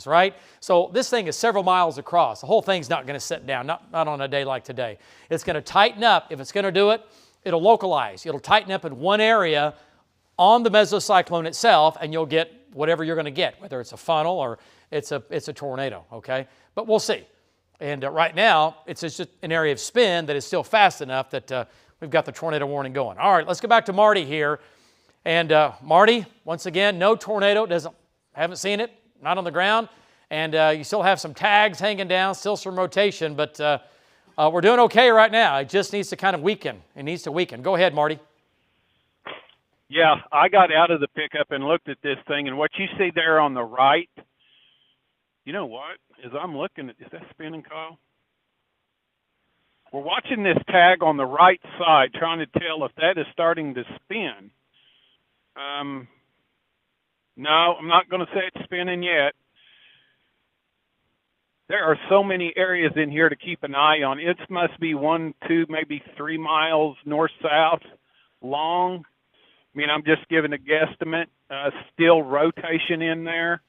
right? So this thing is several miles across. The whole thing's not going to sit down, not on a day like today. It's going to tighten up. If it's going to do it, it'll localize. It'll tighten up in one area on the mesocyclone itself, and you'll get whatever you're going to get, whether it's a funnel or it's a tornado, okay? But we'll see. And right now, it's just an area of spin that is still fast enough that we've got the tornado warning going. All right, let's go back to Marty here. And Marty, once again, no tornado, haven't seen it, not on the ground. And you still have some tags hanging down, still some rotation, but we're doing okay right now. It just needs to kind of weaken. It needs to weaken. Go ahead, Marty. Yeah, I got out of the pickup and looked at this thing, and what you see there on the right, you know what? As I'm looking at, is that spinning, Kyle? We're watching this tag on the right side, trying to tell if that is starting to spin. No, I'm not going to say it's spinning yet. There are so many areas in here to keep an eye on. It must be 1, 2, maybe 3 miles north-south long. I mean, I'm just giving a guesstimate. Still rotation in there.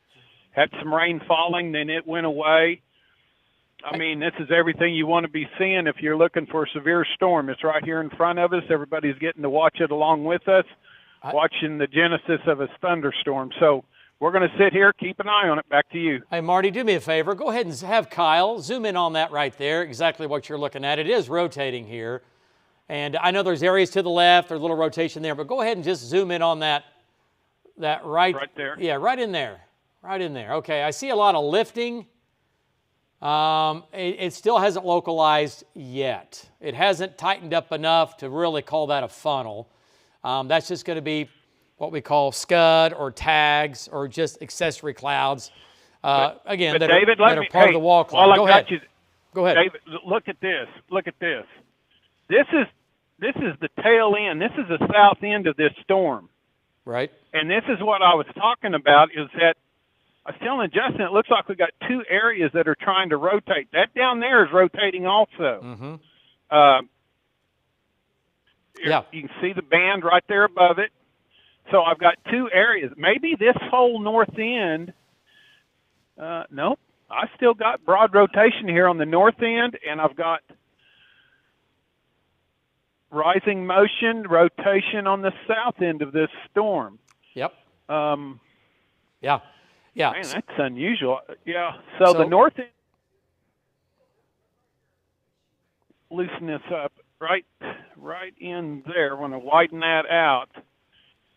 Had some rain falling, then it went away. I mean, this is everything you want to be seeing if you're looking for a severe storm. It's right here in front of us. Everybody's getting to watch it along with us, watching the genesis of a thunderstorm. So we're going to sit here, keep an eye on it. Back to you. Hey, Marty, do me a favor. Go ahead and have Kyle zoom in on that right there, exactly what you're looking at. It is rotating here. And I know there's areas to the left, there's a little rotation there, but go ahead and just zoom in on that right there. Yeah, right in there. Right in there. Okay, I see a lot of lifting. It still hasn't localized yet. It hasn't tightened up enough to really call that a funnel. That's just going to be what we call scud or tags or just accessory clouds. Again, that David, are part of the wall cloud. Go ahead. Go ahead. David, look at this. Look at this. This is the tail end. This is the south end of this storm. Right. And this is what I was talking about, is that I was telling Justin, it looks like we got 2 areas that are trying to rotate. That down there is rotating also. Mm-hmm. Yeah. You can see the band right there above it. So I've got 2 areas. Maybe this whole north end, nope. I still got broad rotation here on the north end, and I've got rising motion, rotation on the south end of this storm. Yep. Yeah. Yeah. Man, that's unusual. Yeah. So the north end, loosen this up right in there. I want to widen that out.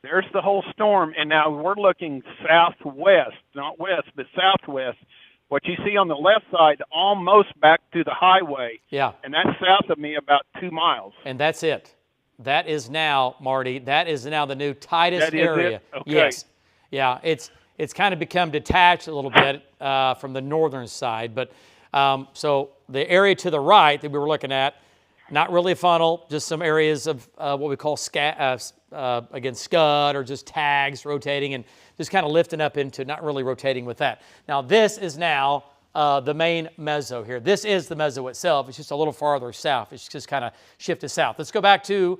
There's the whole storm, and now we're looking southwest, not west, but southwest. What you see on the left side, almost back to the highway. Yeah. And that's south of me about 2 miles. And that's it. That is now, Marty, that is now the new tightest area. It? Okay. Yes. Yeah, it's kind of become detached a little bit from the northern side. But so the area to the right that we were looking at, not really a funnel, just some areas of what we call scud or just tags rotating and just kind of lifting up into not really rotating with that. Now this is now the main meso here. This is the meso itself. It's just a little farther south. It's just kind of shifted south. Let's go back to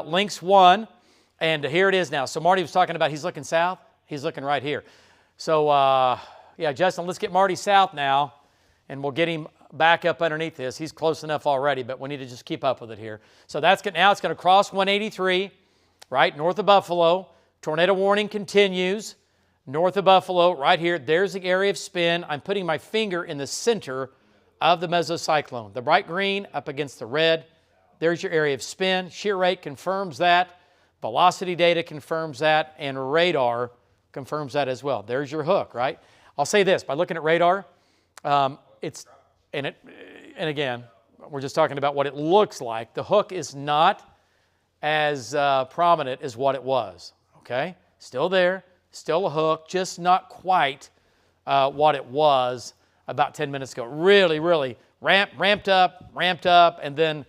links 1, and here it is now. So Marty was talking about he's looking south. He's looking right here. So, yeah, Justin, let's get Marty south now, and we'll get him back up underneath this. He's close enough already, but we need to just keep up with it here. So now it's going to cross 183, right, north of Buffalo. Tornado warning continues. North of Buffalo, right here, there's the area of spin. I'm putting my finger in the center of the mesocyclone. The bright green up against the red. There's your area of spin. Shear rate confirms that. Velocity data confirms that. And radar confirms that as well. There's your hook, right? I'll say this, by looking at radar, and again, we're just talking about what it looks like. The hook is not as prominent as what it was, okay? Still there, still a hook, just not quite what it was about 10 minutes ago. Really, really ramped up, and then,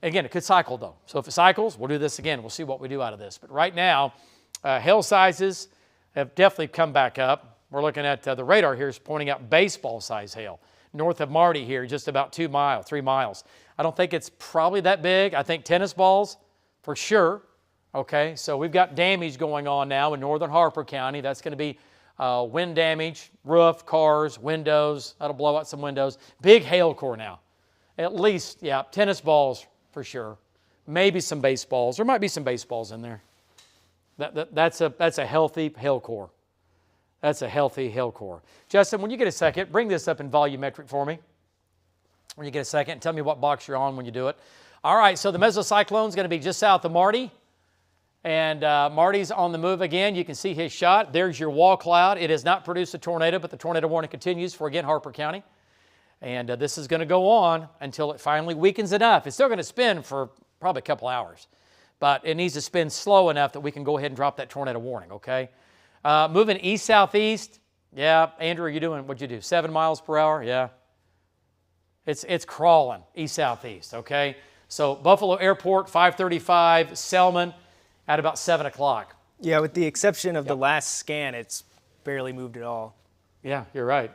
again, it could cycle though. So if it cycles, we'll do this again. We'll see what we do out of this. But right now, hail sizes have definitely come back up. We're looking at the radar here is pointing out baseball-size hail. North of Marty here, just about 3 miles. I don't think it's probably that big. I think tennis balls for sure. Okay, so we've got damage going on now in northern Harper County. That's going to be wind damage, roof, cars, windows. That'll blow out some windows. Big hail core now. At least, yeah, tennis balls for sure. Maybe some baseballs. There might be some baseballs in there. That's a healthy hail core. That's a healthy hail core. Justin, when you get a second, bring this up in volumetric for me. When you get a second, tell me what box you're on when you do it. All right, so the mesocyclone is going to be just south of Marty. And Marty's on the move again. You can see his shot. There's your wall cloud. It has not produced a tornado, but the tornado warning continues for, again, Harper County. And this is going to go on until it finally weakens enough. It's still going to spin for probably a couple hours. But it needs to spin slow enough that we can go ahead and drop that tornado warning, okay? Moving east-southeast. Yeah, Andrew, are you doing, what'd you do, 7 miles per hour? Yeah. It's crawling east-southeast, okay? So Buffalo Airport, 535, Selman at about 7 o'clock. Yeah, with the exception of the last scan, it's barely moved at all. Yeah, you're right.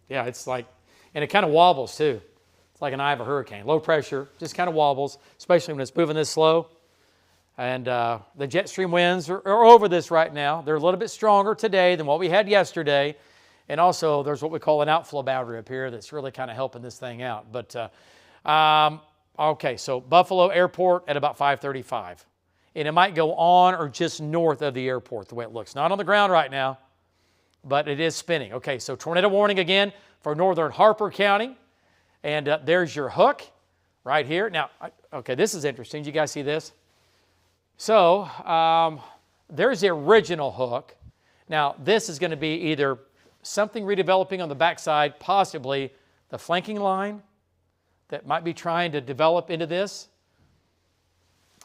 Yeah, it's like, and it kind of wobbles too. It's like an eye of a hurricane. Low pressure, just kind of wobbles, especially when it's moving this slow. And the jet stream winds are over this right now. They're a little bit stronger today than what we had yesterday. And also, there's what we call an outflow boundary up here that's really kind of helping this thing out. But, okay, so Buffalo Airport at about 535. And it might go on or just north of the airport, the way it looks. Not on the ground right now, but it is spinning. Okay, so tornado warning again for northern Harper County. And there's your hook right here. Now, okay, this is interesting. Did you guys see this? So there's the original hook. Now, this is going to be either something redeveloping on the backside, possibly the flanking line that might be trying to develop into this.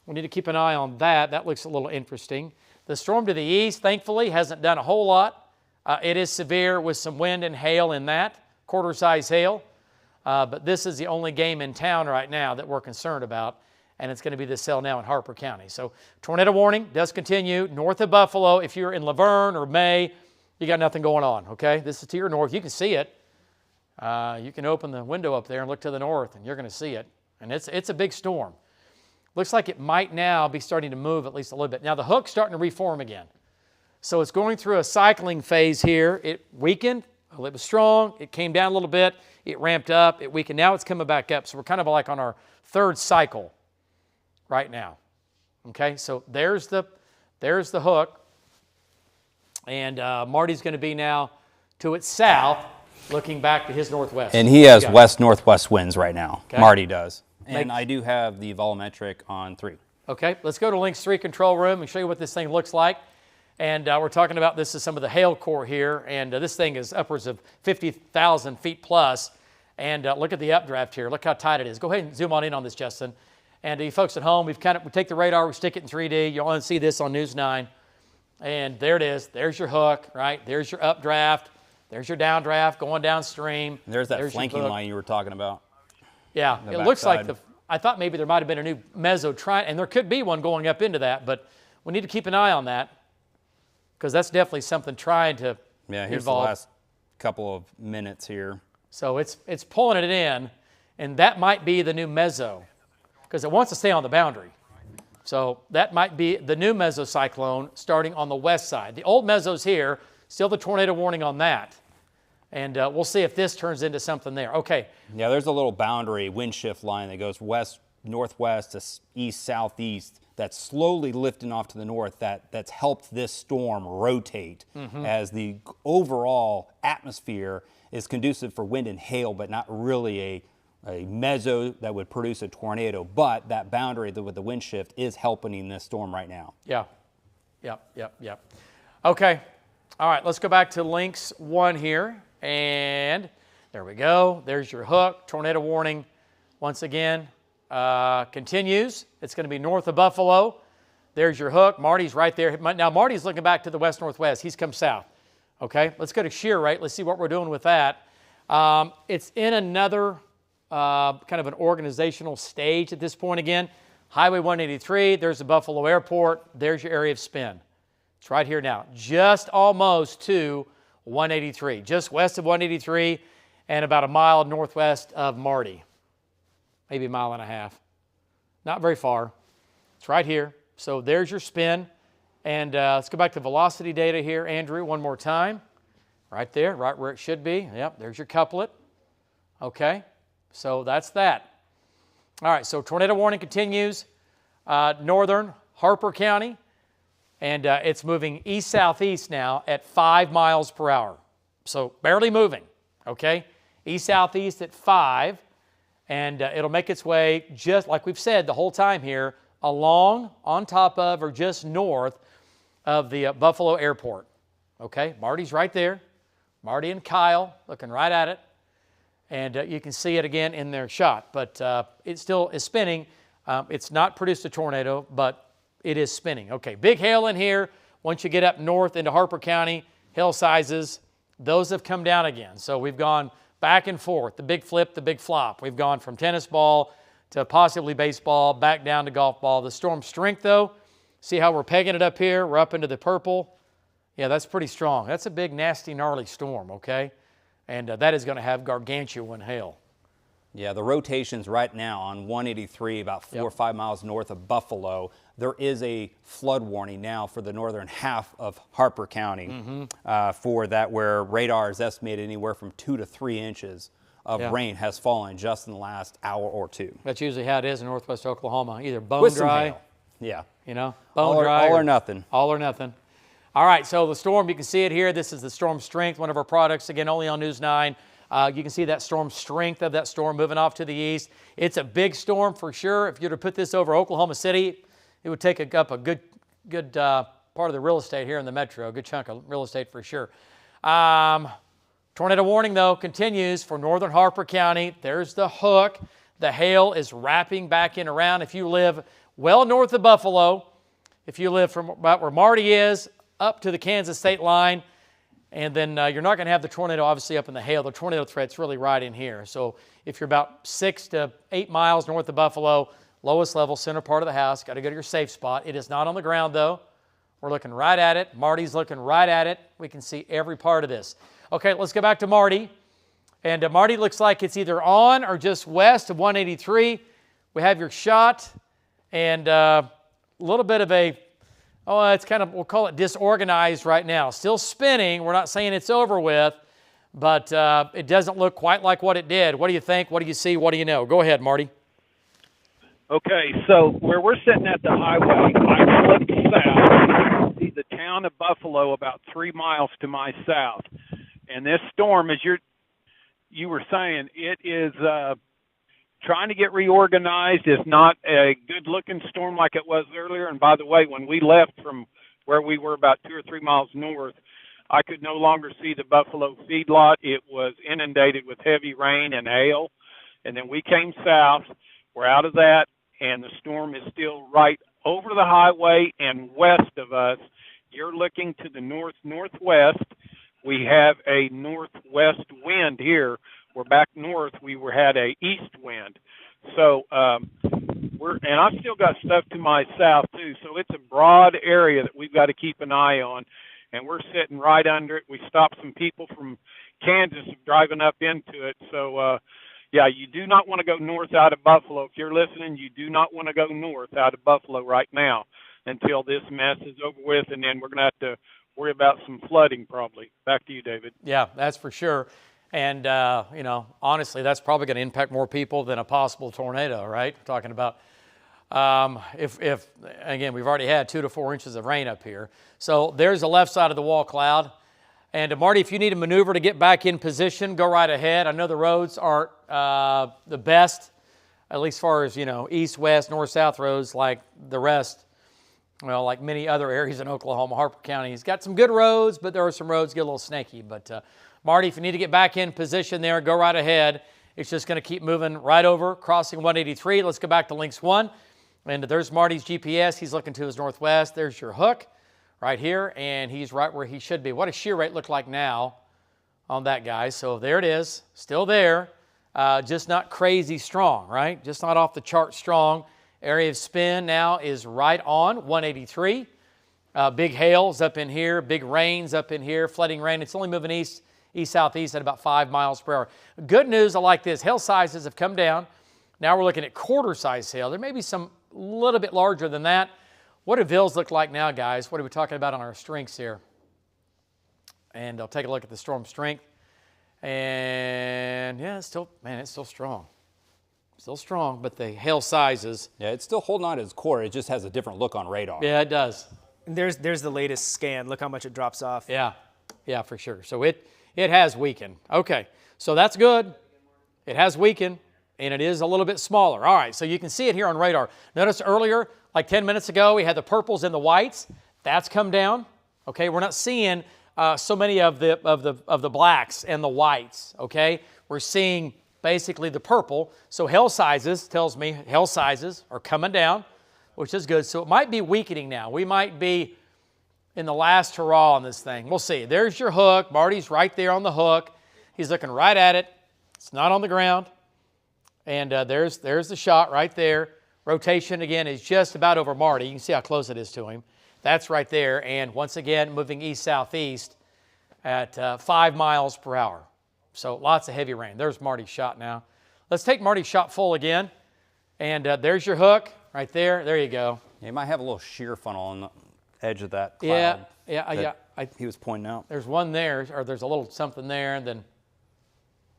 We need to keep an eye on that. That looks a little interesting. The storm to the east, thankfully, hasn't done a whole lot. It is severe with some wind and hail in that, quarter-size hail. But this is the only game in town right now that we're concerned about, and it's going to be this cell now in Harper County. So tornado warning does continue north of Buffalo. If you're in Laverne or May, you got nothing going on, okay? This is to your north. You can see it. You can open the window up there and look to the north, and you're going to see it. And it's a big storm. Looks like it might now be starting to move at least a little bit. Now, the hook's starting to reform again. So it's going through a cycling phase here. It weakened. Well, it was strong. It came down a little bit. It ramped up. It weakened. Now it's coming back up. So we're kind of like on our third cycle right now. Okay, so there's the hook. And Marty's going to be now to its south, looking back to his northwest. And he has west-northwest winds right now. Okay. Marty does. And I do have the volumetric on 3. Okay, let's go to Links 3 control room and show you what this thing looks like. And we're talking about, this is some of the hail core here, and this thing is upwards of 50,000 feet plus. And look at the updraft here. Look how tight it is. Go ahead and zoom on in on this, Justin. And you folks at home, we take the radar, we stick it in 3D. You'll only see this on News 9. And there it is. There's your hook, right? There's your updraft. There's your downdraft going downstream. There's that flanking line you were talking about. Yeah, it looks like I thought maybe there might have been a new meso triangle, and there could be one going up into that, but we need to keep an eye on that because that's definitely something trying to here's evolve. The last couple of minutes here. So it's pulling it in, and that might be the new meso because it wants to stay on the boundary. So that might be the new mesocyclone starting on the west side. The old meso's here, still the tornado warning on that. And we'll see if this turns into something there. Okay. Yeah, there's a little boundary wind shift line that goes west-northwest to east-southeast that's slowly lifting off to the north that's helped this storm rotate as the overall atmosphere is conducive for wind and hail, but not really a meso that would produce a tornado. But that boundary with the wind shift is helping this storm right now. Yeah. Yep. Okay. All right, let's go back to Links 1 here. And there we go. There's your hook. Tornado warning once again continues. It's going to be north of Buffalo. There's your hook. Marty's right there. Now, Marty's looking back to the west-northwest. He's come south. Okay, let's go to shear rate. Let's see what we're doing with that. It's in another kind of an organizational stage at this point again. Highway 183, there's the Buffalo Airport. There's your area of spin. It's right here now, just almost to 183, just west of 183 and about a mile northwest of Marty, maybe a mile and a half. Not very far. It's right here. So there's your spin. And let's go back to velocity data here, Andrew, one more time. Right there, right where it should be. Yep, there's your couplet. Okay, so that's that. All right, so tornado warning continues. Northern Harper County, and it's moving east-southeast now at 5 miles per hour. So barely moving, okay? East-southeast at 5, and it'll make its way, just like we've said the whole time here, along, on top of, or just north of the Buffalo Airport. Okay, Marty's right there. Marty and Kyle looking right at it. And you can see it again in their shot. But it still is spinning. It's not produced a tornado, but it is spinning. Okay, big hail in here. Once you get up north into Harper County, hail sizes, those have come down again. So we've gone back and forth, the big flip, the big flop. We've gone from tennis ball to possibly baseball, back down to golf ball. The storm strength, though, see how we're pegging it up here? We're up into the purple. Yeah, that's pretty strong. That's a big, nasty, gnarly storm, okay? And that is going to have gargantuan hail. Yeah, the rotation's right now on 183, about 4 or 5 miles north of Buffalo. There is a flood warning now for the northern half of Harper County for that, where radar is estimated anywhere from 2 to 3 inches of rain has fallen just in the last hour or two. That's usually how it is in northwest Oklahoma, either bone With some dry, hail. Yeah. you know, bone All dry. or nothing. All or nothing. All right, so the storm, you can see it here. This is the storm strength, one of our products, again, only on News 9. You can see that storm strength of that storm moving off to the east. It's a big storm for sure. If you were to put this over Oklahoma City, it would take up a good part of the real estate here in the metro, a good chunk of real estate for sure. Tornado warning, though, continues for northern Harper County. There's the hook. The hail is wrapping back in around. If you live well north of Buffalo, if you live from about where Marty is, up to the Kansas state line, and then you're not going to have the tornado obviously up in the hail. The tornado threat's really right in here. So if you're about 6 to 8 miles north of Buffalo, lowest level, center part of the house, got to go to your safe spot. It is not on the ground, though. We're looking right at it. Marty's looking right at it. We can see every part of this. Okay, let's go back to Marty. And Marty looks like it's either on or just west of 183. We have your shot, and a little bit of a, it's kind of, we'll call it disorganized right now. Still spinning. We're not saying it's over with, but it doesn't look quite like what it did. What do you think? What do you see? What do you know? Go ahead, Marty. Okay, so where we're sitting at the highway, I look south, see the town of Buffalo about 3 miles to my south. And this storm, as you were saying, it is trying to get reorganized. It's not a good-looking storm like it was earlier. And by the way, when we left from where we were about 2 or 3 miles north, I could no longer see the Buffalo feedlot. It was inundated with heavy rain and hail. And then we came south. We're out of that, and the storm is still right over the highway and west of us. You're looking to the northwest. We have a northwest wind here. We're back north. We had a east wind. So and I've still got stuff to my south too. So it's a broad area that we've got to keep an eye on, and we're sitting right under it. We stopped some people from Kansas driving up into it. So yeah, you do not want to go north out of Buffalo. If you're listening, you do not want to go north out of Buffalo right now until this mess is over with, and then we're going to have to worry about some flooding probably. Back to you, David. Yeah, that's for sure. And, you know, honestly, that's probably going to impact more people than a possible tornado, right? We're talking about if again, we've already had 2 to 4 inches of rain up here. So there's the left side of the wall cloud. And Marty, if you need a maneuver to get back in position, go right ahead. I know the roads aren't the best, at least as far as, you know, east, west, north, south roads like the rest, well, like many other areas in Oklahoma. Harper County's got some good roads, but there are some roads that get a little snaky. But Marty, if you need to get back in position there, go right ahead. It's just going to keep moving right over, crossing 183. Let's go back to Links 1. And there's Marty's GPS. He's looking to his northwest. There's your hook right here, and he's right where he should be. What does shear rate look like now on that guy? So there it is, still there, just not crazy strong, right? Just not off the chart strong. Area of spin now is right on 183. Big hails up in here, big rains up in here, flooding rain. It's only moving east-southeast at about 5 miles per hour. Good news, I like this. Hail sizes have come down. Now we're looking at quarter-size hail. There may be some little bit larger than that. What do vills look like now, guys? What are we talking about on our strengths here? And I'll take a look at the storm strength. And yeah, it's still strong. Still strong, but the hail sizes. Yeah, it's still holding on to its core. It just has a different look on radar. Yeah, it does. And there's the latest scan. Look how much it drops off. Yeah, for sure. So it has weakened. Okay, so that's good. It has weakened, and it is a little bit smaller. All right, so you can see it here on radar. Notice earlier, like 10 minutes ago, we had the purples and the whites. That's come down. Okay, we're not seeing so many of the blacks and the whites. Okay, we're seeing basically the purple. So hail sizes tells me hail sizes are coming down, which is good. So it might be weakening now. We might be in the last hurrah on this thing. We'll see. There's your hook. Marty's right there on the hook. He's looking right at it. It's not on the ground. And there's the shot right there. Rotation, again, is just about over Marty. You can see how close it is to him. That's right there. And once again, moving east-southeast at 5 miles per hour. So lots of heavy rain. There's Marty's shot now. Let's take Marty's shot full again. And there's your hook right there. There you go. Yeah, you might have a little shear funnel on the edge of that cloud. Yeah. He was pointing out. There's one there, or there's a little something there, and then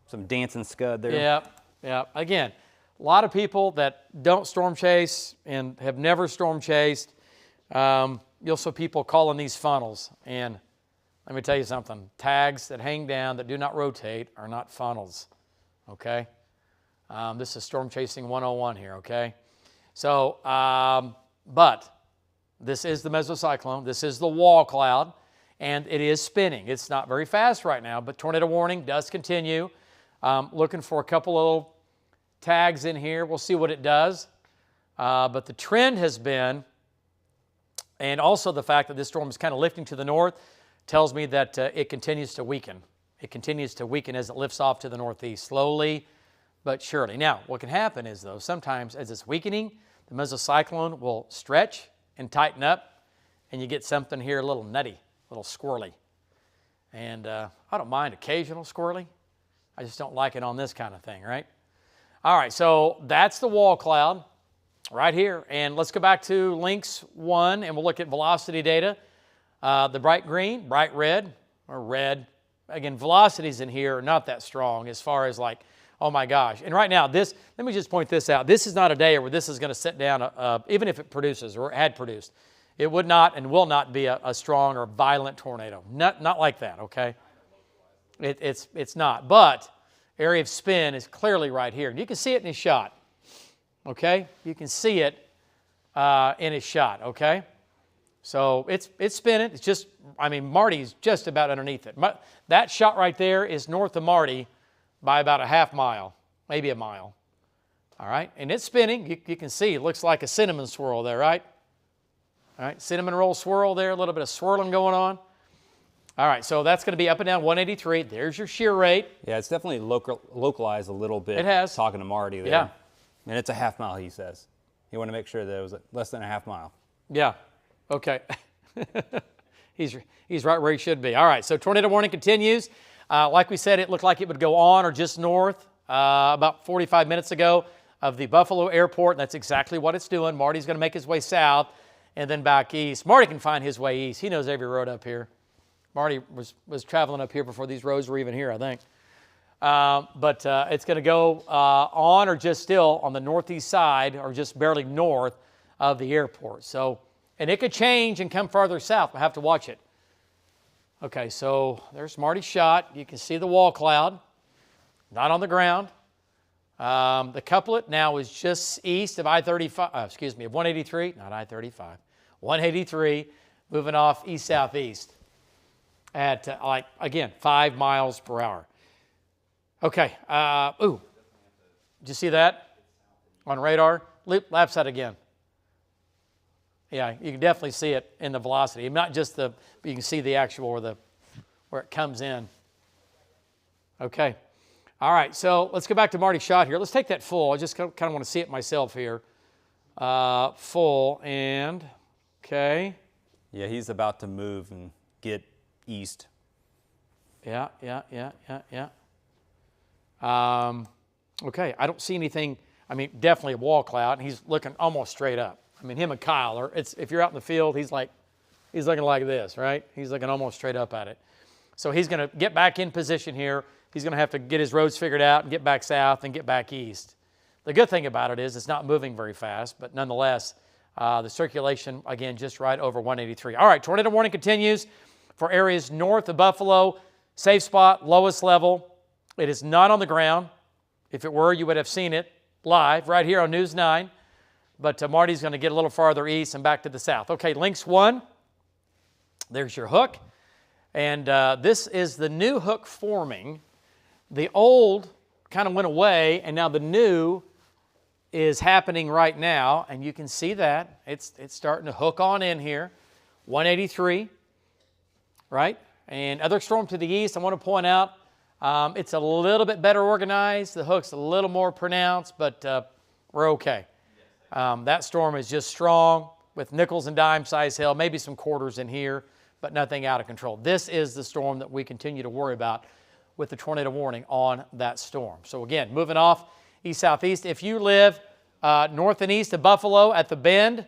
Some dancing scud there. yeah. Again, a lot of people that don't storm chase and have never storm chased, you'll see people calling these funnels. And let me tell you something. Tags that hang down that do not rotate are not funnels, okay? This is storm chasing 101 here, okay? So, but this is the mesocyclone. This is the wall cloud, and it is spinning. It's not very fast right now, but tornado warning does continue. Looking for a couple of little tags in here. We'll see what it does. But the trend has been, and also the fact that this storm is kind of lifting to the north, tells me that it continues to weaken. It continues to weaken as it lifts off to the northeast, slowly but surely. Now, what can happen is, though, sometimes as it's weakening, the mesocyclone will stretch and tighten up, and you get something here a little nutty, a little squirrely. And I don't mind occasional squirrely. I just don't like it on this kind of thing, right? All right, so that's the wall cloud right here. And let's go back to links 1, and we'll look at velocity data. The bright green, bright red, or red. Again, velocities in here are not that strong as far as like, oh my gosh. And right now, let me just point this out. This is not a day where this is going to sit down, even if it produces or had produced. It would not and will not be a strong or violent tornado. Not like that, okay? It's not. But area of spin is clearly right here. And you can see it in his shot, okay? You can see it in his shot, okay? So it's spinning. It's just, I mean, Marty's just about underneath it. That shot right there is north of Marty by about a half mile, maybe a mile. All right, and it's spinning. You can see it looks like a cinnamon swirl there, right? All right, cinnamon roll swirl there, a little bit of swirling going on. All right, so that's going to be up and down 183. There's your shear rate. Yeah, it's definitely localized a little bit. It has. Talking to Marty there. Yeah. And it's a half mile, he says. He wanted to make sure that it was less than a half mile. Yeah, okay. He's right where he should be. All right, so tornado warning continues. Like we said, it looked like it would go on or just north about 45 minutes ago of the Buffalo airport. That's exactly what it's doing. Marty's going to make his way south and then back east. Marty can find his way east. He knows every road up here. Marty was traveling up here before these roads were even here, I think. But it's going to go on or just still on the northeast side or just barely north of the airport. So, and it could change and come farther south. We'll have to watch it. Okay, so there's Marty's shot. You can see the wall cloud, not on the ground. The couplet now is just east of I-35, of 183, not I-35, 183, moving off east-southeast at, again, 5 miles per hour. Okay, did you see that on radar? Lapse that again. Yeah, you can definitely see it in the velocity. Not just but you can see the actual where it comes in. Okay. All right, so let's go back to Marty's shot here. Let's take that full. I just kind of want to see it myself here. Full and, okay. Yeah, he's about to move and get east. Yeah. Okay, I don't see anything. I mean, definitely a wall cloud, and he's looking almost straight up. I mean, him and Kyle are. If you're out in the field, he's looking like this, right? He's looking almost straight up at it. So he's going to get back in position here. He's going to have to get his roads figured out and get back south and get back east. The good thing about it is it's not moving very fast, but nonetheless, the circulation, again, just right over 183. All right, tornado warning continues for areas north of Buffalo. Safe spot, lowest level. It is not on the ground. If it were, you would have seen it live right here on News 9. But Marty's going to get a little farther east and back to the south. Okay, Lynx 1. There's your hook. And this is the new hook forming. The old kind of went away, and now the new is happening right now. And you can see that. It's starting to hook on in here. 183, right? And other storm to the east, I want to point out, it's a little bit better organized. The hook's a little more pronounced, but we're okay. That storm is just strong with nickels and dime size hail, maybe some quarters in here, but nothing out of control. This is the storm that we continue to worry about with the tornado warning on that storm. So again, moving off east-southeast. If you live north and east of Buffalo at the Bend,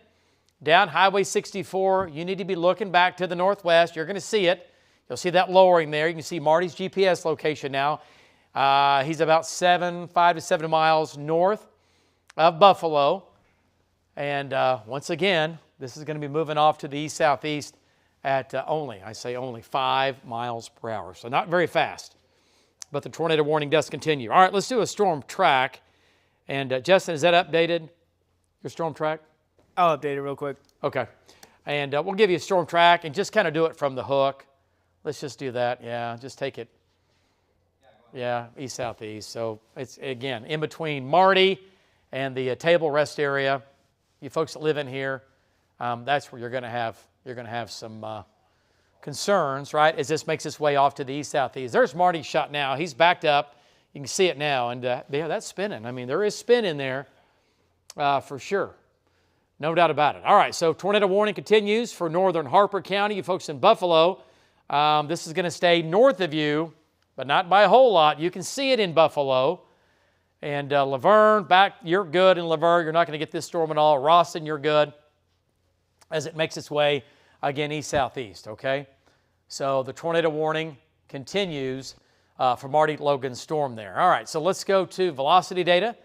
down Highway 64, you need to be looking back to the northwest. You're going to see it. You'll see that lowering there. You can see Marty's GPS location now. He's about 5 to 7 miles north of Buffalo. And once again, this is going to be moving off to the east-southeast at only 5 miles per hour. So not very fast, but the tornado warning does continue. All right, let's do a storm track. And Justin, is that updated, your storm track? I'll update it real quick. Okay. And we'll give you a storm track and just kind of do it from the hook. Let's just do that. Yeah, just take it. Yeah, east-southeast. So it's, again, in between Marty and the table rest area. You folks that live in here, that's where you're going to have some concerns, right, as this makes its way off to the east-southeast. There's Marty's shot now. He's backed up. You can see it now. And, yeah, that's spinning. I mean, there is spin in there for sure. No doubt about it. All right, so tornado warning continues for northern Harper County. You folks in Buffalo, this is going to stay north of you, but not by a whole lot. You can see it in Buffalo. And Laverne, back, you're good in Laverne. You're not going to get this storm at all. Rawson, you're good as it makes its way, again, east-southeast, okay? So the tornado warning continues for Marty Logan's storm there. All right, so let's go to velocity data,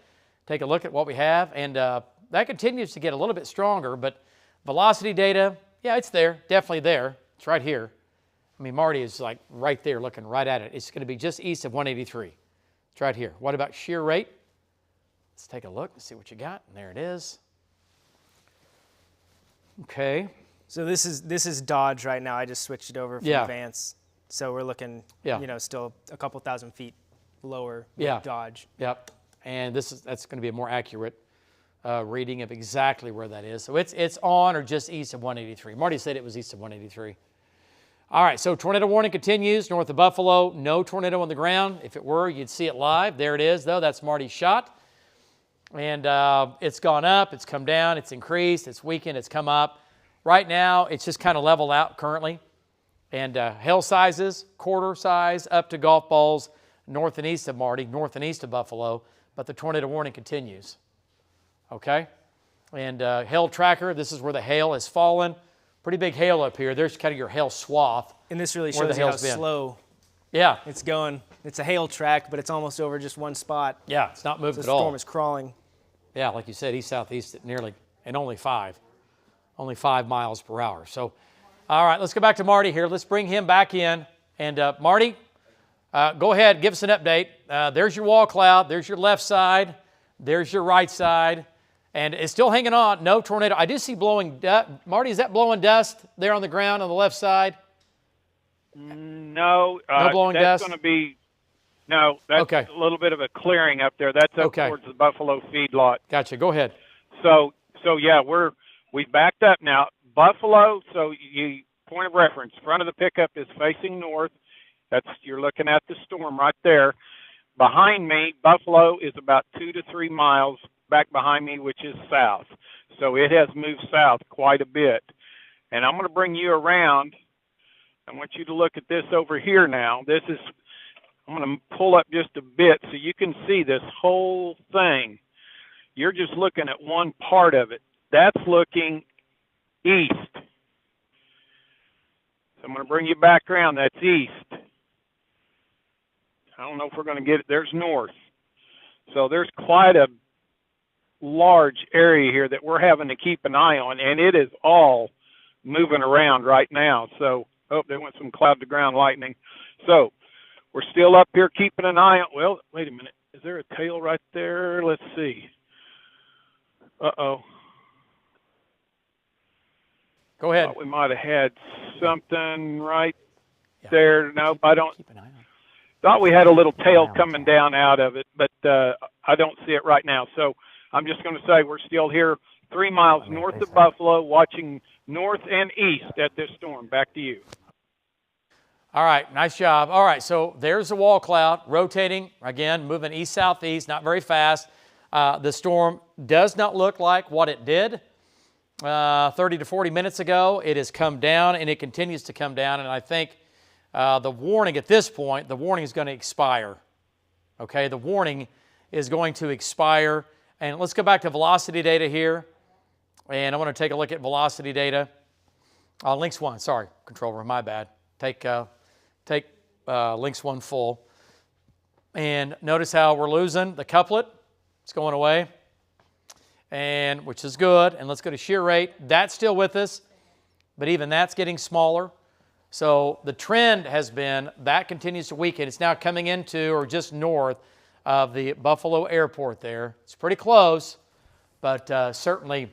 take a look at what we have. And that continues to get a little bit stronger, but velocity data, yeah, it's there, definitely there. It's right here. I mean, Marty is like right there looking right at it. It's going to be just east of 183. It's right here. What about shear rate? Let's take a look and see what you got. And there it is. Okay. So this is Dodge right now. I just switched it over from Advance. So we're looking, still a couple thousand feet lower with Dodge. Yep. And that's going to be a more accurate reading of exactly where that is. So it's on or just east of 183. Marty said it was east of 183. All right, so tornado warning continues north of Buffalo. No tornado on the ground. If it were, you'd see it live. There it is, though. That's Marty's shot. And it's gone up, it's come down, it's increased, it's weakened, it's come up. Right now, it's just kind of leveled out currently. And hail sizes, quarter size, up to golf balls, north and east of Marty, north and east of Buffalo. But the tornado warning continues. Okay? And hail tracker, this is where the hail has fallen. Pretty big hail up here. There's kind of your hail swath. And this really shows you how slow it's going. It's a hail track, but it's almost over just one spot. Yeah, it's not moved at all. The storm is crawling. Yeah, like you said, east-southeast at nearly, and only 5 miles per hour. So, all right, let's go back to Marty here. Let's bring him back in. And Marty, go ahead, give us an update. There's your wall cloud. There's your left side. There's your right side. And it's still hanging on. No tornado. I do see blowing dust. Marty, is that blowing dust there on the ground on the left side? No. No blowing dust? That's going to be, no, that's a little bit of a clearing up there. That's up towards the Buffalo feedlot. Gotcha. Go ahead. So yeah, we've backed up now. Buffalo, so point of reference, front of the pickup is facing north. You're looking at the storm right there. Behind me, Buffalo is about 2 to 3 miles back behind me, which is south. So it has moved south quite a bit. And I'm going to bring you around. I want you to look at this over here now. I'm going to pull up just a bit so you can see this whole thing. You're just looking at one part of it. that's looking east. So I'm going to bring you back around. That's east. I don't know if we're going to get it. There's north. So there's quite a large area here that we're having to keep an eye on, and it is all moving around right now. So, oh, there went some cloud to ground lightning. So we're still up here keeping an eye on. Well, wait a minute. Is there a tail right there? Let's see. Uh-oh. Go ahead. Thought we might have had something right there. No, I don't. Keep an eye on it. Thought we had a little tail coming down out of it, but I don't see it right now. So I'm just going to say we're still here 3 miles north of Buffalo, watching north and east at this storm. Back to you. All right, nice job. All right, so there's the wall cloud rotating, again, moving east-southeast, not very fast. The storm does not look like what it did 30 to 40 minutes ago. It has come down, and it continues to come down, and I think the warning at this point, the warning is going to expire. Okay, the warning is going to expire. And let's go back to velocity data here. And I want to take a look at velocity data. Links 1, sorry, control room, my bad. Take links 1 full. And notice how we're losing the couplet. It's going away, and which is good. And let's go to shear rate. That's still with us, but even that's getting smaller. So the trend has been that continues to weaken. It's now coming into or just north of the Buffalo airport there. It's pretty close, but certainly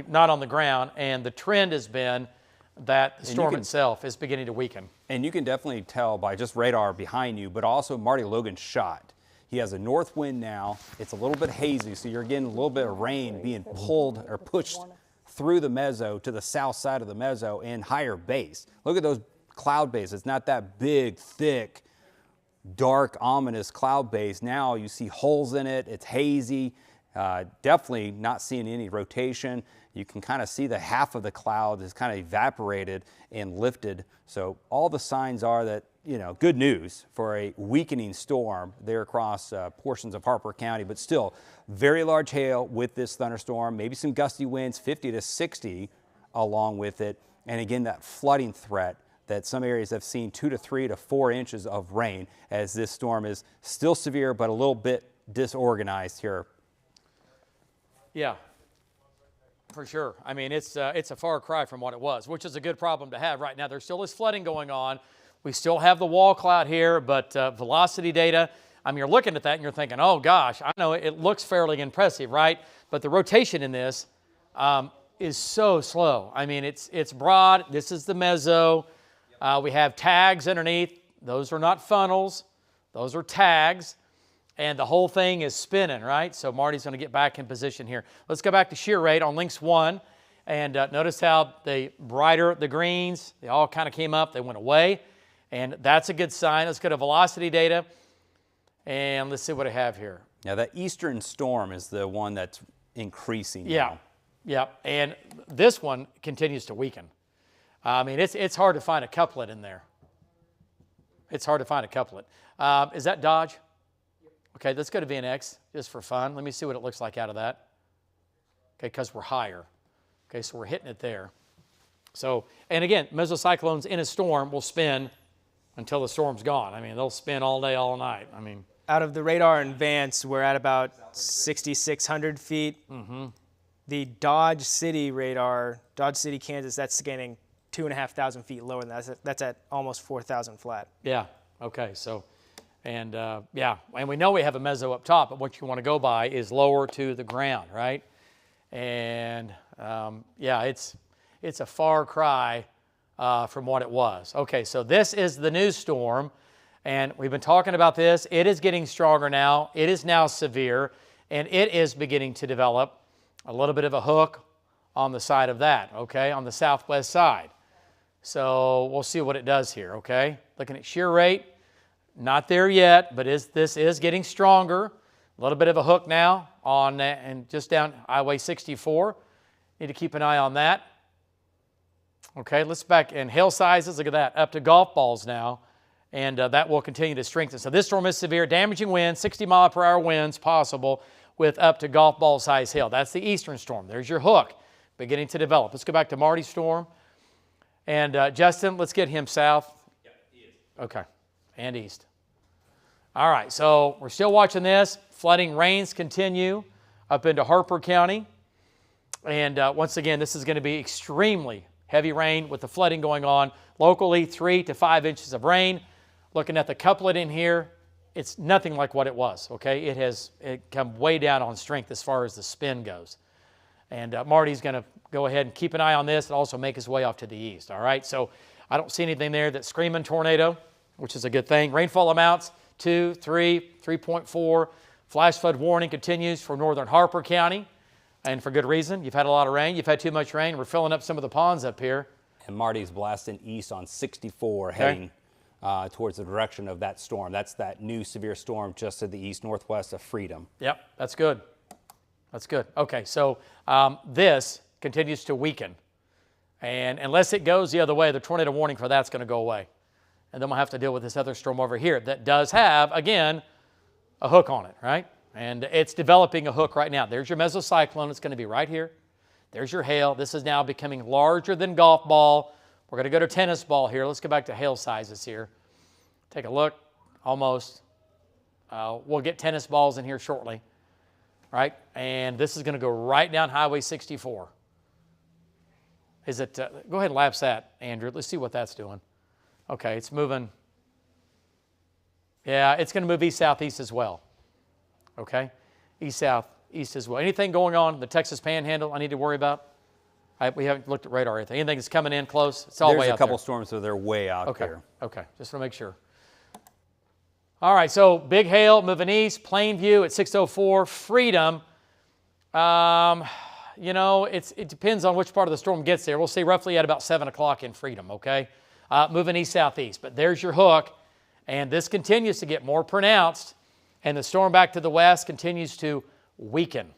not on the ground. And the trend has been that the storm itself is beginning to weaken. And you can definitely tell by just radar behind you, but also Marty Logan's shot. He has a north wind now. It's a little bit hazy, so you're getting a little bit of rain being pulled or pushed through the mezzo to the south side of the mezzo and higher base. Look at those cloud bases. It's not that big, thick, dark, ominous cloud base. Now you see holes in it. It's hazy. Definitely not seeing any rotation. You can kind of see the half of the cloud is kind of evaporated and lifted. So all the signs are that, you know, good news for a weakening storm there across portions of Harper County, but still very large hail with this thunderstorm, maybe some gusty winds, 50 to 60 along with it. And again, that flooding threat that some areas have seen 2 to 3 to 4 inches of rain as this storm is still severe, but a little bit disorganized here. Yeah, for sure. I mean, it's a far cry from what it was, which is a good problem to have right now. There still is flooding going on. We still have the wall cloud here, but velocity data, I mean, you're looking at that and you're thinking, oh gosh, I know it looks fairly impressive, right? But the rotation in this is so slow. I mean, it's broad. This is the mezzo. We have tags underneath. Those are not funnels. Those are tags. And the whole thing is spinning, right? So Marty's going to get back in position here. Let's go back to shear rate on links 1. And notice how the brighter the greens, they all kind of came up, they went away. And that's a good sign. Let's go to velocity data. And let's see what I have here. Now that eastern storm is the one that's increasing. Yeah, yeah. And this one continues to weaken. I mean, it's hard to find a couplet in there. It's hard to find a couplet. Is that Dodge? Okay, let's go to VNX just for fun. Let me see what it looks like out of that. Okay, because we're higher. Okay, so we're hitting it there. So, and again, mesocyclones in a storm will spin until the storm's gone. I mean, they'll spin all day, all night. I mean, out of the radar in Vance, we're at about 6,600 feet. Mm-hmm. The Dodge City radar, Dodge City, Kansas, that's scanning 2,500 feet lower than that. That's at almost 4,000 flat. Yeah, okay, so, and yeah, and we know we have a mezzo up top, but what you want to go by is lower to the ground, right? And yeah, it's a far cry from what it was. Okay, so this is the new storm, and we've been talking about this. It is getting stronger now. It is now severe, and it is beginning to develop a little bit of a hook on the side of that, okay, on the southwest side. So we'll see what it does here, okay? Looking at shear rate, not there yet, but this is getting stronger. A little bit of a hook now on and just down Highway 64. Need to keep an eye on that. Okay, let's back and hail sizes. Look at that, up to golf balls now, and that will continue to strengthen. So this storm is severe, damaging winds, 60-mile-per-hour winds possible, with up to golf ball size hail. That's the eastern storm. There's your hook beginning to develop. Let's go back to Marty's storm. And Justin, let's get him south. Yep, he is. Okay, and east. All right, so we're still watching this. Flooding rains continue up into Harper County. And once again, this is going to be extremely heavy rain with the flooding going on. Locally, 3 to 5 inches of rain. Looking at the couplet in here, it's nothing like what it was, okay? It come way down on strength as far as the spin goes. And Marty's going to go ahead and keep an eye on this and also make his way off to the east, all right? So I don't see anything there that's screaming tornado, which is a good thing. Rainfall amounts 2, 3, 3.4. Flash flood warning continues for northern Harper County, and for good reason. You've had a lot of rain. You've had too much rain. We're filling up some of the ponds up here. And Marty's blasting east on 64, heading towards the direction of that storm. That's that new severe storm just to the east-northwest of Freedom. Yep, that's good. That's good. Okay, so this continues to weaken. And unless it goes the other way, the tornado warning for that's going to go away. And then we'll have to deal with this other storm over here that does have, again, a hook on it, right? And it's developing a hook right now. There's your mesocyclone. It's going to be right here. There's your hail. This is now becoming larger than golf ball. We're going to go to tennis ball here. Let's go back to hail sizes here. Take a look. Almost. We'll get tennis balls in here shortly. Right? And this is going to go right down Highway 64. Is it? Go ahead and lapse that, Andrew. Let's see what that's doing. Okay, it's moving. Yeah, it's going to move east-southeast as well. Okay? East-southeast as well. Anything going on in the Texas Panhandle I need to worry about? We haven't looked at radar or anything. Anything that's coming in close? It's all There's way out a couple there. storms, so they're way out Okay. there. Okay. Just want to make sure. All right. So big hail moving east. Plainview at 6:04. Freedom. You know, it depends on which part of the storm gets there. We'll see roughly at about 7 o'clock in Freedom. Okay. Moving east-southeast. But there's your hook, and this continues to get more pronounced, and the storm back to the west continues to weaken.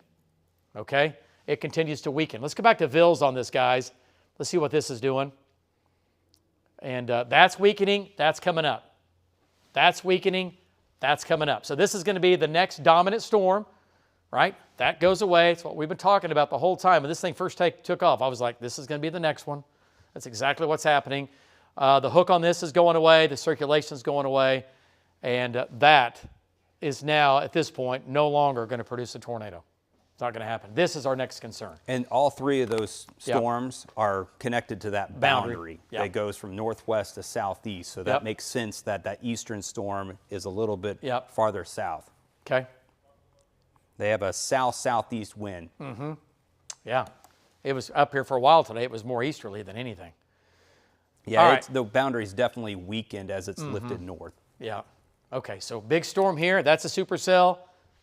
Okay. It continues to weaken. Let's go back to Vils on this, guys. Let's see what this is doing. And that's weakening. That's coming up. That's weakening. That's coming up. So this is going to be the next dominant storm, right? That goes away. It's what we've been talking about the whole time. When this thing first took off, I was like, this is going to be the next one. That's exactly what's happening. The hook on this is going away. The circulation is going away. And that is now, at this point, no longer going to produce a tornado. It's not going to happen. This is our next concern. And all three of those storms are connected to that boundary that goes from northwest to southeast. So that makes sense that that eastern storm is a little bit farther south. Okay. They have a south-southeast wind. Mm-hmm. Yeah. It was up here for a while today. It was more easterly than anything. Yeah, the boundary's definitely weakened as it's lifted north. Yeah. Okay, so big storm here. That's a supercell,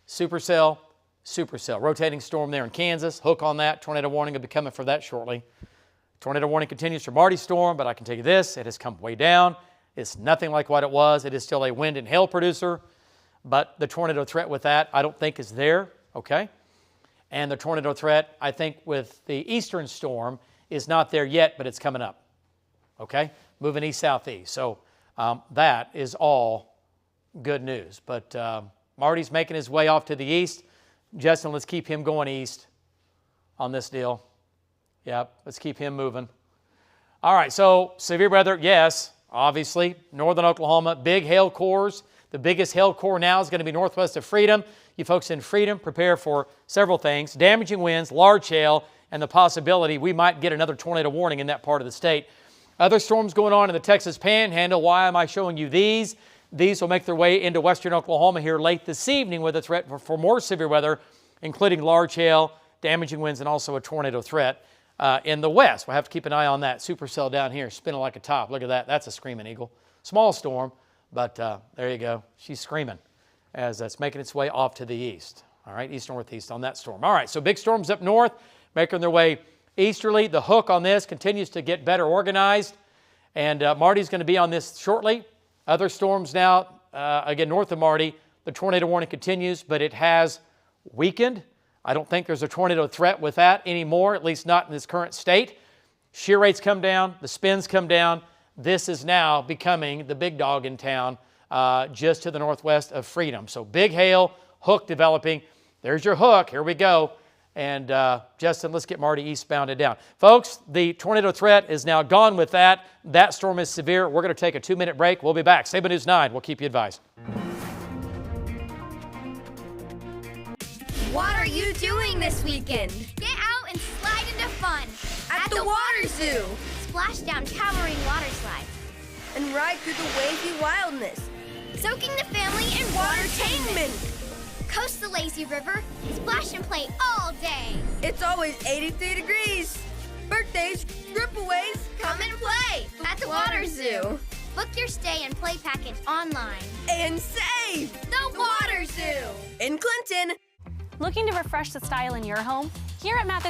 supercell, supercell. Rotating storm there in Kansas. Hook on that. Tornado warning will be coming for that shortly. Tornado warning continues for Marty storm, but I can tell you this, it has come way down. It's nothing like what it was. It is still a wind and hail producer, but the tornado threat with that I don't think is there, okay? And the tornado threat, I think, with the eastern storm is not there yet, but it's coming up, okay? Moving east-southeast. So that is all good news. But Marty's making his way off to the east. Justin, let's keep him going east on this deal. Yep, let's keep him moving. All right, so severe weather, yes, obviously. Northern Oklahoma, big hail cores. The biggest hail core now is going to be northwest of Freedom. You folks in Freedom, prepare for several things. Damaging winds, large hail, and the possibility we might get another tornado warning in that part of the state. Other storms going on in the Texas Panhandle. Why am I showing you these? These will make their way into western Oklahoma here late this evening with a threat for more severe weather, including large hail, damaging winds, and also a tornado threat in the west. We'll have to keep an eye on that. Supercell down here spinning like a top. Look at that. That's a screaming eagle. Small storm, but there you go. She's screaming as that's making its way off to the east. All right, east-northeast on that storm. All right, so big storms up north, making their way easterly. The hook on this continues to get better organized, and Marty's going to be on this shortly. Other storms now, again, north of Marty, the tornado warning continues, but it has weakened. I don't think there's a tornado threat with that anymore, at least not in this current state. Shear rates come down, the spins come down. This is now becoming the big dog in town just to the northwest of Freedom. So big hail, hook developing. there's your hook. Here we go. And Justin, let's get Marty eastbounded down. Folks, the tornado threat is now gone with that. That storm is severe. We're going to take a 2-minute break. We'll be back. Saban News 9. We'll keep you advised. What are you doing this weekend? Get out and slide into fun at the Water Zoo. Splash down towering water slides and ride through the wavy wildness. Soaking the family in watertainment. Coast the lazy river, splash and play all day. It's always 83 degrees. Birthdays, gripaways, Come and play at the Water Zoo. Book your stay and play package online. and save. The Water Zoo. In Clinton. Looking to refresh the style in your home? Here at Mathis